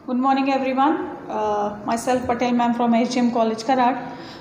Good morning, everyone. Myself Patel ma'am from HM College Karad.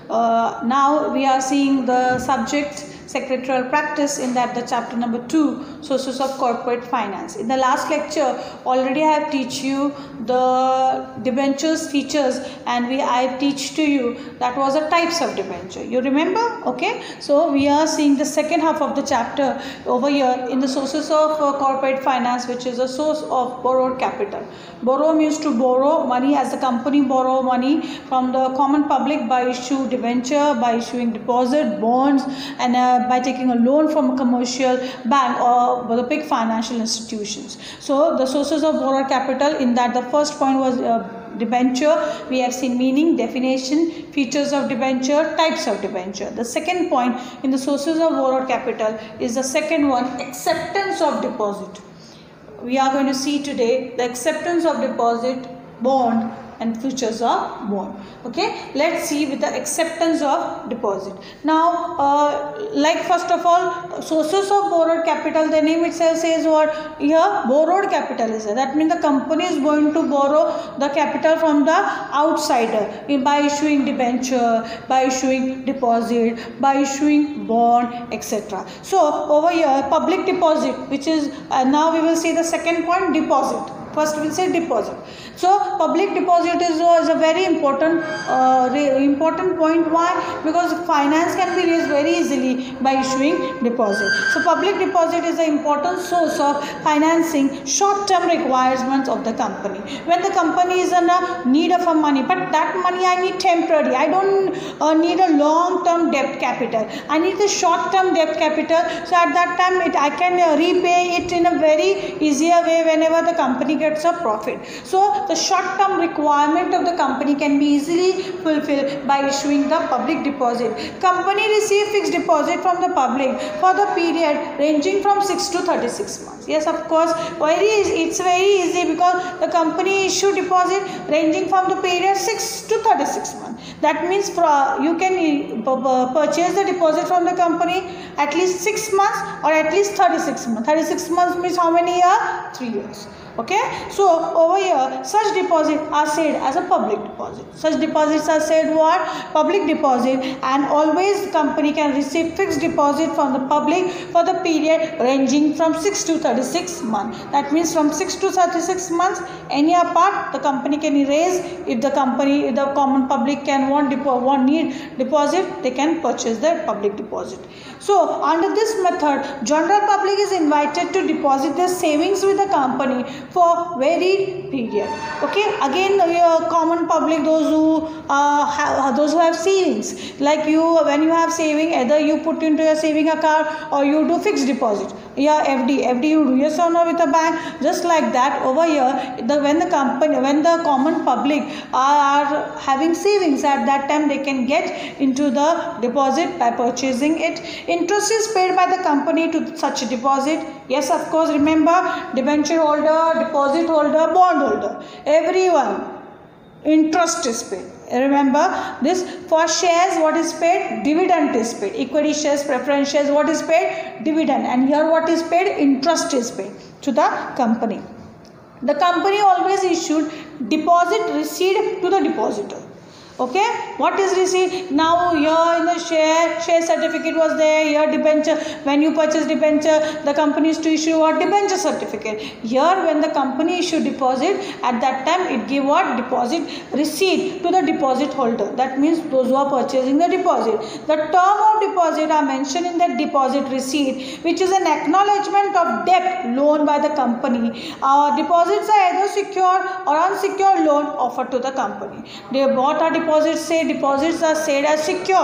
Now we are seeing the subject secretarial practice, in that the chapter number 2, sources of corporate finance. In the last lecture already I have teach you the debentures features, and I teach to you that was the types of debenture. You remember? Okay, so we are seeing the second half of the chapter over here in the sources of corporate finance, which is a source of borrowed capital. Borrow means to borrow money, as the company borrow money from the common public by issue debenture, by issuing deposit, bonds, and by taking a loan from a commercial bank or the big financial institutions. So the sources of borrowed capital, in that the first point was debenture. We have seen meaning, definition, features of debenture, types of debenture. The second point in the sources of borrowed capital is the second one, acceptance of deposit. We are going to see today the acceptance of deposit, bond, and features of bond. Okay, let's see with the acceptance of deposit. Now, first of all, sources of borrowed capital, the name itself says what? Here, borrowed capital is there. That means the company is going to borrow the capital from the outsider by issuing debenture, by issuing deposit, by issuing bond, etc. So, over here, public deposit, which is, now we will see the second point, deposit. First we will say deposit. So public deposit is a very important point. Why? Because finance can be raised very easily by issuing deposit. So public deposit is an important source of financing short-term requirements of the company. When the company is in a need of a money, but that money I need temporary. I don't need a long-term debt capital. I need the short-term debt capital. So at that time I can repay it in a very easier way whenever the company gets a profit. So the short-term requirement of the company can be easily fulfilled by issuing the public deposit. Company receive fixed deposit from the public for the period ranging from 6 to 36 months. Yes, of course, it's very easy, because the company issue deposit ranging from the period 6 to 36 months. That means you can purchase the deposit from the company at least 6 months or at least 36 months. 36 months means how many years? 3 years. Okay, so over here such deposits are said as a public deposit. Such deposits are said what? Public deposit. And always company can receive fixed deposit from the public for the period ranging from 6 to 36 months. That means from 6 to 36 months, any part the company can raise. If the common public need deposit, they can purchase their public deposit. So under this method, general public is invited to deposit their savings with the company for varied period. Okay, again common public, those who have savings, like when you have saving, either you put into your saving account or you do fixed deposit. Yeah, FD you do, yes or no, with a bank. Just like that, over here when the common public are having savings, at that time they can get into the deposit by purchasing it. Interest is paid by the company to such a deposit. Yes, of course, remember, debenture holder, deposit holder, bond holder, everyone, interest is paid. Remember this. For shares, what is paid? Dividend is paid. Equity shares, preference shares, what is paid? Dividend. And here what is paid? Interest is paid to the company. The company always issued deposit receipt to the depositor. Okay, what is receipt? Now here in the share certificate was there. Here debenture, when you purchase debenture, the company is to issue what? Debenture certificate. Here when the company issue deposit, at that time it give what? Deposit receipt to the deposit holder. That means those who are purchasing the deposit. The term of deposit are mentioned in the deposit receipt, which is an acknowledgement of debt loan by the company. Deposits are either secured or unsecured loan offered to the company. They bought a deposits are said as secure,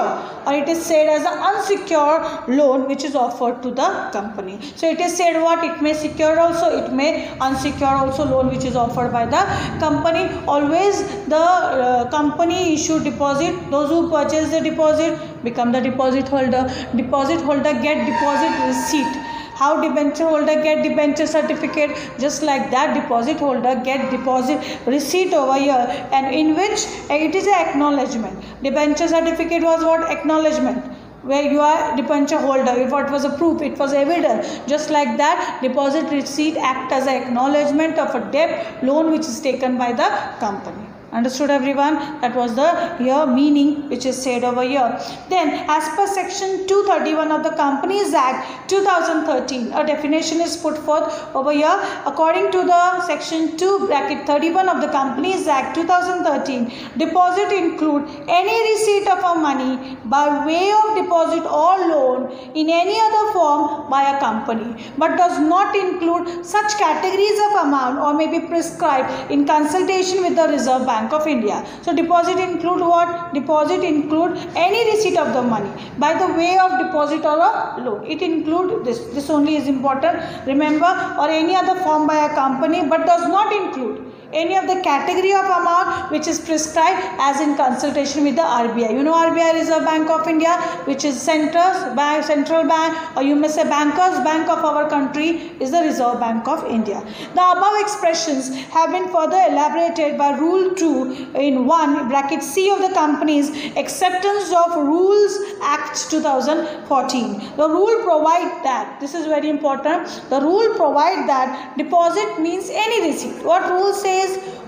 or it is said as an unsecured loan which is offered to the company. So it is said what? It may secure also, it may unsecure also loan which is offered by the company. Always the company issue deposit. Those who purchase the deposit become the deposit holder. Deposit holder get deposit receipt. How debenture holder get debenture certificate? Just like that, deposit holder get deposit receipt over here, and in which it is an acknowledgement. Debenture certificate was what? Acknowledgement. where you are debenture holder. If what was a proof, it was evidence. Just like that, deposit receipt act as an acknowledgement of a debt loan which is taken by the company. Understood everyone? That was the here meaning which is said over here. Then as per section 231 of the Companies Act 2013, a definition is put forth over here. According to the section 2(31) of the Companies Act 2013, deposit include any receipt of a money by way of deposit or loan in any other form by a company, but does not include such categories of amount or may be prescribed in consultation with the Reserve Bank of India. So deposit include what? Deposit include any receipt of the money by the way of deposit or a loan. It include this only is important, remember, or any other form by a company, but does not include any of the category of amount which is prescribed as in consultation with the RBI. You know RBI, Reserve Bank of India, which is central bank, or you may say bankers bank of our country is the Reserve Bank of India. The above expressions have been further elaborated by Rule 2 in 1 bracket C of the Companies Acceptance of Rules Act 2014. The rule provide that, this is very important, the rule provide that deposit means any receipt. What rule says?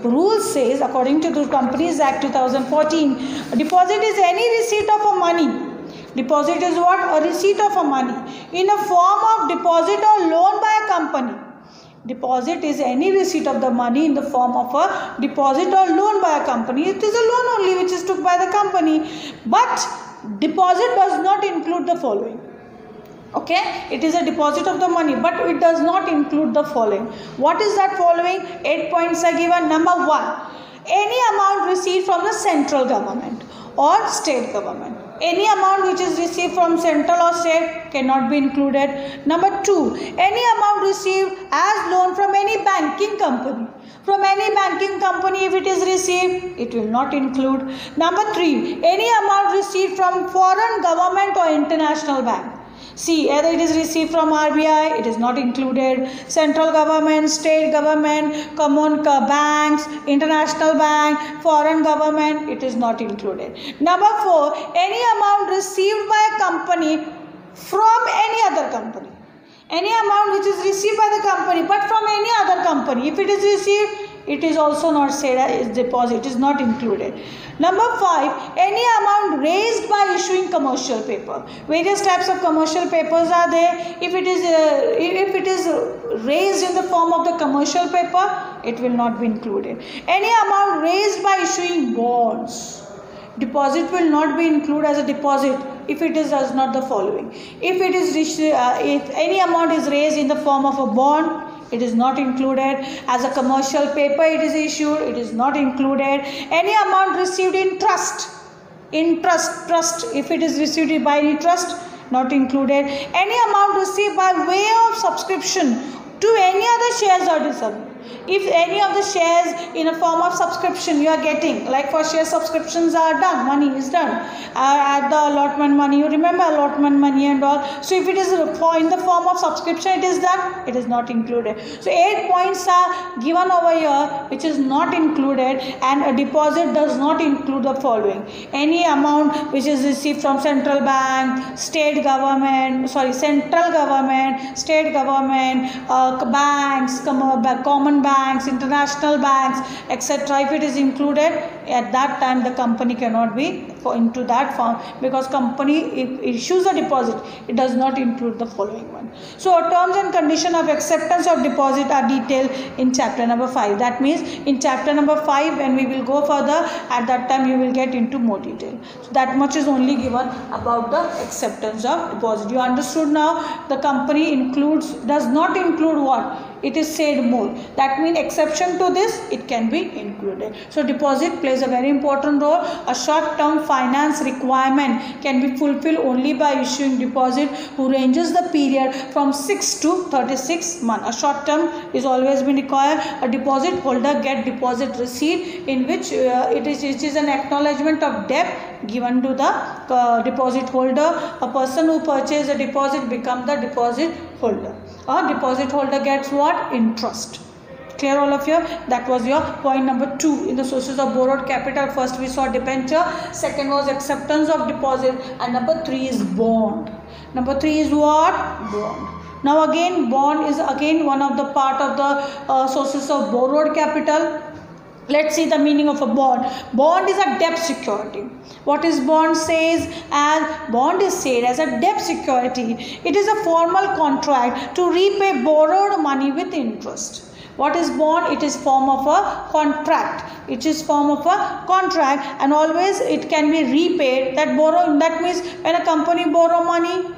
Rule says, according to the Companies Act 2014, deposit is any receipt of a money. Deposit is what? A receipt of a money in a form of deposit or loan by a company. Deposit is any receipt of the money in the form of a deposit or loan by a company. It is a loan only which is took by the company. But deposit does not include the following. Okay, it is a deposit of the money, but it does not include the following. What is that following? 8 points are given. Number 1, any amount received from the central government or state government. Any amount which is received from central or state cannot be included. Number 2, any amount received as loan from any banking company. From any banking company, if it is received, it will not include. Number 3, any amount received from foreign government or international bank. See, either it is received from RBI, it is not included. Central government, state government, common banks, international bank, foreign government, it is not included. Number 4, any amount received by a company from any other company. Any amount which is received by the company, but from any other company. If it is received, it is also not said as deposit, it is not included. Number 5, any amount raised by issuing commercial paper. Various types of commercial papers are there. If it is raised in the form of the commercial paper, it will not be included. Any amount raised by issuing bonds. Deposit will not be included as a deposit if it does not the following. If any amount is raised in the form of a bond, it is not included. As a commercial paper it is issued, it is not included. Any amount received in trust, if it is received by any trust, not included. Any amount received by way of subscription to any other shares or disability. If any of the shares in a form of subscription you are getting, like for share subscriptions are done, money is done at the allotment money, you remember allotment money and all. So if it is in the form of subscription it is done, it is not included. So 8 points are given over here which is not included, and a deposit does not include the following. Any amount which is received from central bank, state government, central government, state government, banks, common banks, international banks, etc. If it is included, at that time the company cannot be into that form, because company issues a deposit, it does not include the following one. So terms and condition of acceptance of deposit are detailed in chapter number 5. That means in chapter number 5 when we will go further, at that time you will get into more detail. So that much is only given about the acceptance of deposit. You understood now? The company does not include what? It is said more. That means exception to this, it can be included. So deposit plays a very important role. A short-term finance requirement can be fulfilled only by issuing deposit who ranges the period from 6 to 36 months. A short term is always been required. A deposit holder get deposit receipt in which it is an acknowledgement of debt given to the deposit holder. A person who purchases a deposit becomes the deposit holder. A deposit holder gets what? Interest. Clear all of you? That was your point number 2 in the sources of borrowed capital. First we saw debenture, second was acceptance of deposit, and number 3 is bond. Number 3 is what? Bond. Now again, bond is again one of the part of the sources of borrowed capital. Let's see the meaning of a bond. Bond is a debt security. What is bond says? As bond is said as a debt security. It is a formal contract to repay borrowed money with interest. What is bond? It is form of a contract. It is form of a contract, and always it can be repaid. That means when a company borrow money,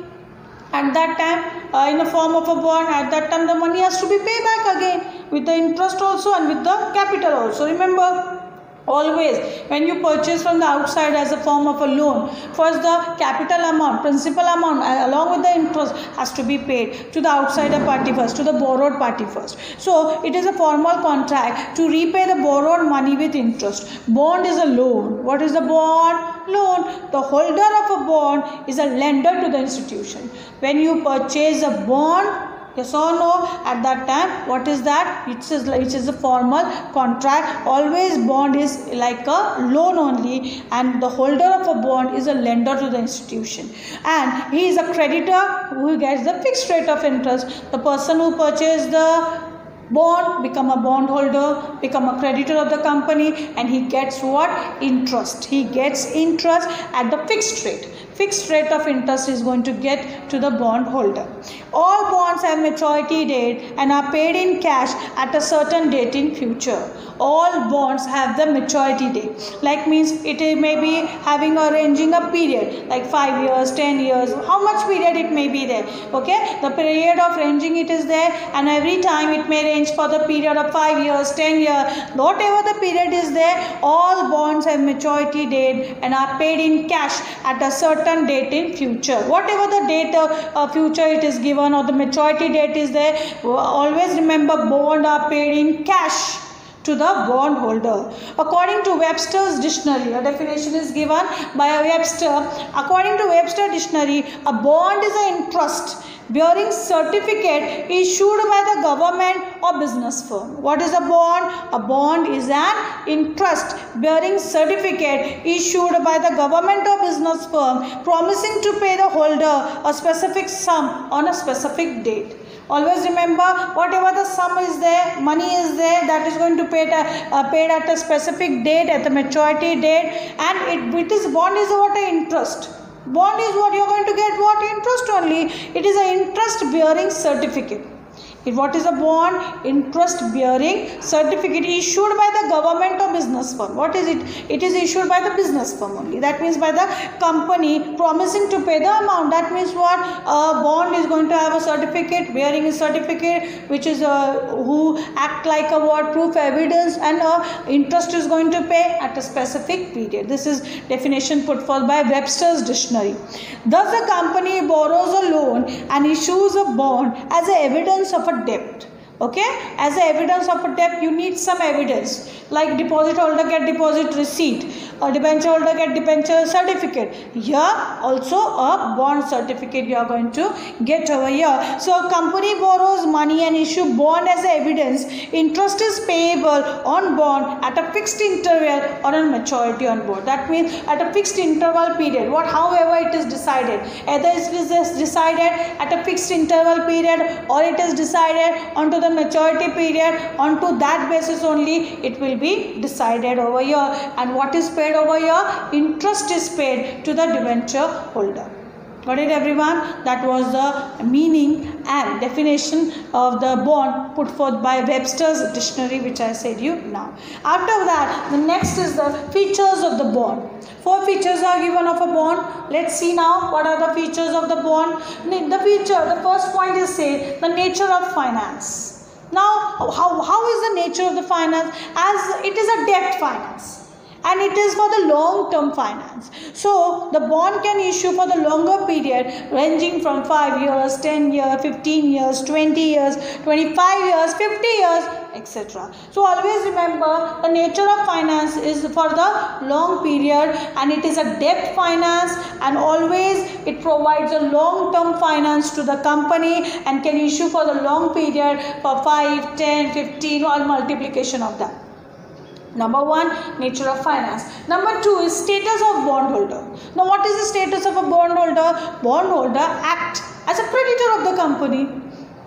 at that time in the form of a bond, at that time the money has to be paid back again with the interest also and with the capital also. Remember, always when you purchase from the outside as a form of a loan, first the capital amount, principal amount along with the interest has to be paid to the outsider party first, to the borrowed party first. So it is a formal contract to repay the borrowed money with interest. Bond is a loan. What is the bond? Loan. The holder of a bond is a lender to the institution. When you purchase a bond, yes or no, at that time, what is that? It is a formal contract. Always bond is like a loan only, and the holder of a bond is a lender to the institution, and he is a creditor who gets the fixed rate of interest. The person who purchased the bond become a bondholder, become a creditor of the company, and he gets what? Interest. He gets interest at the fixed rate. Fixed rate of interest is going to get to the bondholder. All bonds have maturity date and are paid in cash at a certain date in future. All bonds have the maturity date. Like means it may be having or ranging a period like 5 years, 10 years, how much period it may be there. Okay, the period of ranging it is there, and every time it may range for the period of 5 years, 10 years, whatever the period is there. All bonds have maturity date and are paid in cash at a certain date in future. Whatever the date of future it is given or the maturity date is there, always remember bond are paid in cash to the bondholder. According to Webster's dictionary, a definition is given by Webster. According to Webster dictionary, a bond is an interest bearing certificate issued by the government or business firm. What is a bond? A bond is an interest bearing certificate issued by the government or business firm promising to pay the holder a specific sum on a specific date. Always remember, whatever the sum is there, money is there, that is going to paid at a specific date, at the maturity date, and bond is what? An interest. Bond is what you are going to get, what? Interest only. It is an interest bearing certificate. What is a bond? Interest bearing certificate issued by the government or business firm. What is it? It is issued by the business firm only. That means by the company promising to pay the amount. That means what? A bond is going to have a certificate, bearing a certificate which is who act like a what? Proof, evidence, and interest is going to pay at a specific period. This is definition put forth by Webster's dictionary. Thus a company borrows a loan and issues a bond as a evidence of a debt. Okay, as a evidence of a debt, you need some evidence, like deposit holder get deposit receipt, or debenture holder get debenture certificate. Here also a bond certificate you are going to get over here. So a company borrows money and issue bond as evidence. Interest is payable on bond at a fixed interval or on maturity on bond. That means at a fixed interval period. However it is decided, either it is decided at a fixed interval period or it is decided onto the maturity period. Onto that basis only it will be decided over here. And what is paid over here? Interest is paid to the debenture holder. Got it, everyone? That was the meaning and definition of the bond put forth by Webster's dictionary, which I said you now. After that, the next is the features of the bond. 4 features are given of a bond. Let's see now what are the features of the bond. The first point is say the nature of finance. Now, how is the nature of the finance? As it is a debt finance. and it is for the long term finance. So the bond can issue for the longer period ranging from 5 years, 10 years, 15 years, 20 years, 25 years, 50 years, etc. So always remember, the nature of finance is for the long period, and it is a debt finance, and always it provides a long term finance to the company and can issue for the long period for 5, 10, 15 or multiplication of that. Number 1, nature of finance. Number 2 is status of bondholder. Now what is the status of a bondholder? Bondholder act as a creditor of the company.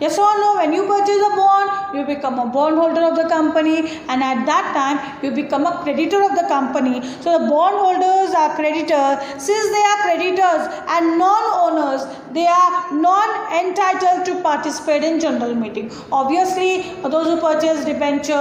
Yes or no? When you purchase a bond, you become a bondholder of the company, and at that time you become a creditor of the company. So the bondholders are creditors. Since they are creditors and non-owners, they are non-entitled to participate in general meeting. Obviously, those who purchase debenture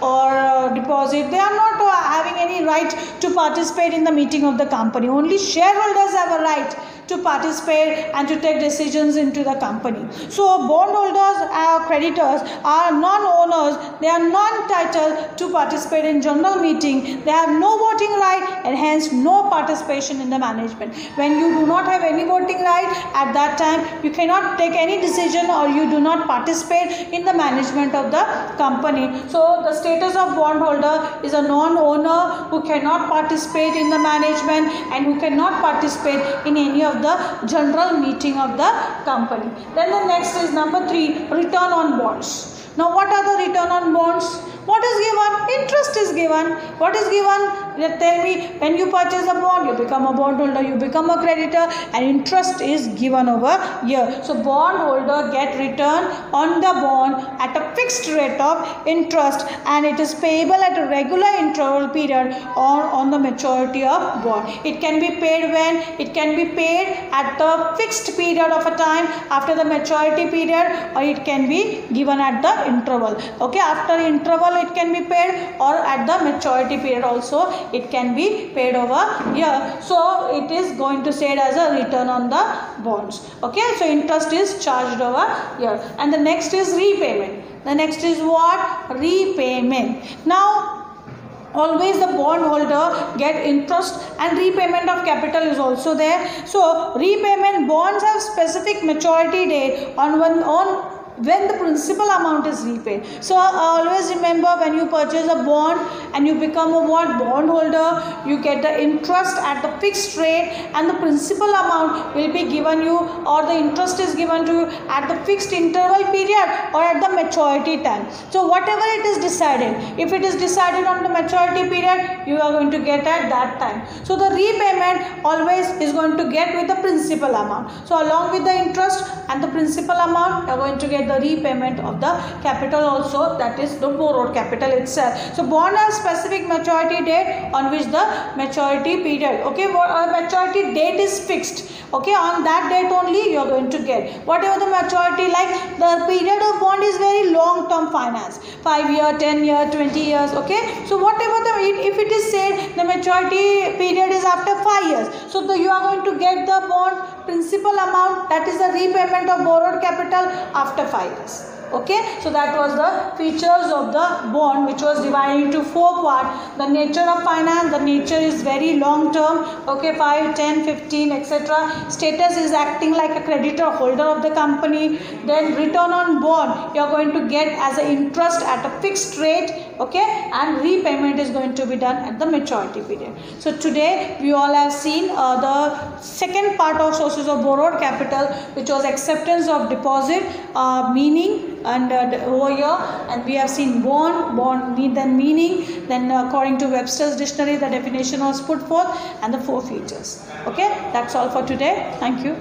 or deposit, they are not having any right to participate in the meeting of the company. Only shareholders have a right to participate and to take decisions into the company. So bondholders are creditors, are non-owners, they are non-entitled to participate in general meeting, they have no voting right and hence no participation in the management. When you do not have any voting right, at that time you cannot take any decision or you do not participate in the management of the company. So the status of bondholder is a non-owner who cannot participate in the management and who cannot participate in any of the general meeting of the company. Then the next is number 3, return on bonds. Now what are the return on bonds? What is given? Interest is given. What is given? Tell me, when you purchase a bond, you become a bondholder, you become a creditor, and interest is given over here. So bondholder get return on the bond at a fixed rate of interest, and it is payable at a regular interval period or on the maturity of bond. It can be paid when? It can be paid at the fixed period of a time after the maturity period, or it can be given at the interval. Okay, after interval it can be paid, or at the maturity period also it can be paid over here. So it is going to say it as a return on the bonds. Okay, so interest is charged over here. And the next is repayment. The next is what? Repayment. Now always the bondholder get interest, and repayment of capital is also there. So repayment, bonds have specific maturity date on when the principal amount is repaid. So always remember, when you purchase a bond and you become a bondholder, you get the interest at the fixed rate, and the principal amount will be given you, or the interest is given to you at the fixed interval period or at the maturity time. So whatever it is decided, if it is decided on the maturity period, you are going to get at that time. So the repayment always is going to get with the principal amount. So along with the interest and the principal amount, you are going to get the repayment of the capital also, that is the borrowed capital itself. So bond has specific maturity date on which the maturity period, okay, maturity date is fixed. Okay, on that date only you are going to get whatever the maturity, like the period of bond is very long term finance, 5 year, 10 year, 20 years. Okay, so whatever if it is said the maturity period is after 5 years, so you are going to get the bond principal amount, that is the repayment of borrowed capital, after 5 years. Okay, so that was the features of the bond, which was divided into 4 parts. The nature of finance, the nature is very long term, okay, 5, 10, 15, etc. Status is acting like a creditor holder of the company. Then return on bond, you are going to get as an interest at a fixed rate, okay, and repayment is going to be done at the maturity period. So today we all have seen the second part of sources of borrowed capital, which was acceptance of deposit, meaning, and over here, and we have seen bond then meaning, then according to Webster's dictionary the definition was put forth, and the 4 features. Okay, that's all for today. Thank you.